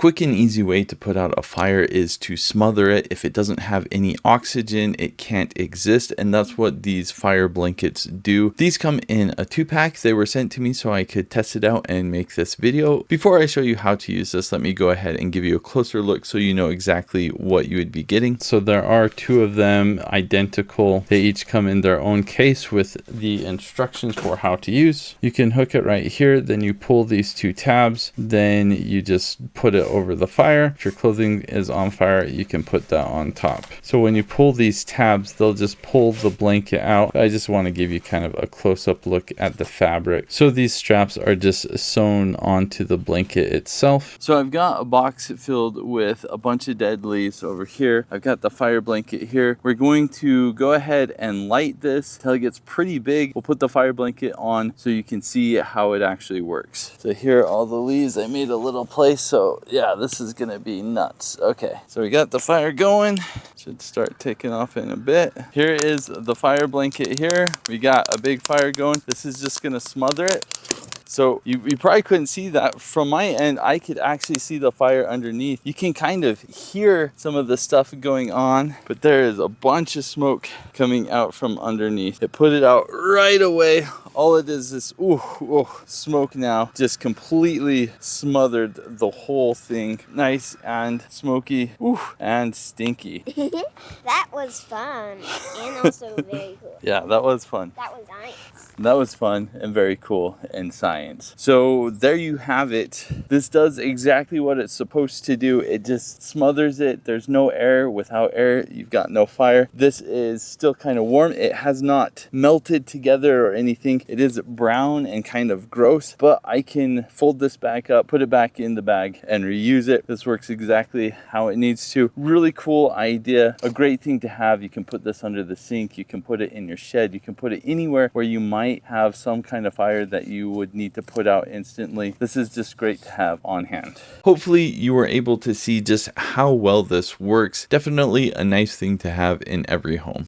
quick and easy way to put out a fire is to smother it. If it doesn't have any oxygen, it can't exist, and that's what these fire blankets do. These come in a 2-pack. They were sent to me so I could test it out and make this video. Before I show you how to use this, let me go ahead and give you a closer look so you know exactly what you would be getting. So there are 2 of them identical. They each come in their own case with the instructions for how to use. You can hook it right here, then you pull these 2 tabs, then you just put it over the fire. If your clothing is on fire, you can put that on top. So when you pull these tabs, they'll just pull the blanket out. I just want to give you kind of a close-up look at the fabric. So these straps are just sewn onto the blanket itself. So I've got a box filled with a bunch of dead leaves over here. I've got the fire blanket here. We're going to go ahead and light this till it gets pretty big. We'll put the fire blanket on so you can see how it actually works. So here are all the leaves. I made a little place, so yeah, this is gonna be nuts. Okay, so we got the fire going. Should start taking off in a bit. Here is the fire blanket here. We got a big fire going. This is just gonna smother it. So you probably couldn't see that. From my end, I could actually see the fire underneath. You can kind of hear some of the stuff going on, but there is a bunch of smoke coming out from underneath. It put it out right away. All it is smoke now. Just completely smothered the whole thing. Nice and smoky, and stinky. That was fun and also very cool. Yeah, that was fun. That was nice. That was fun and very cool in science. So there you have it. This does exactly what it's supposed to do. It just smothers it. There's no air. Without air, you've got no fire. This is still kind of warm. It has not melted together or anything. It is brown and kind of gross, but I can fold this back up, put it back in the bag, and reuse it. This works exactly how it needs to. Really cool idea. A great thing to have. You can put this under the sink. You can put it in your shed. You can put it anywhere where you might have some kind of fire that you would need to put out instantly. This is just great to have on hand. Hopefully you were able to see just how well this works. Definitely a nice thing to have in every home.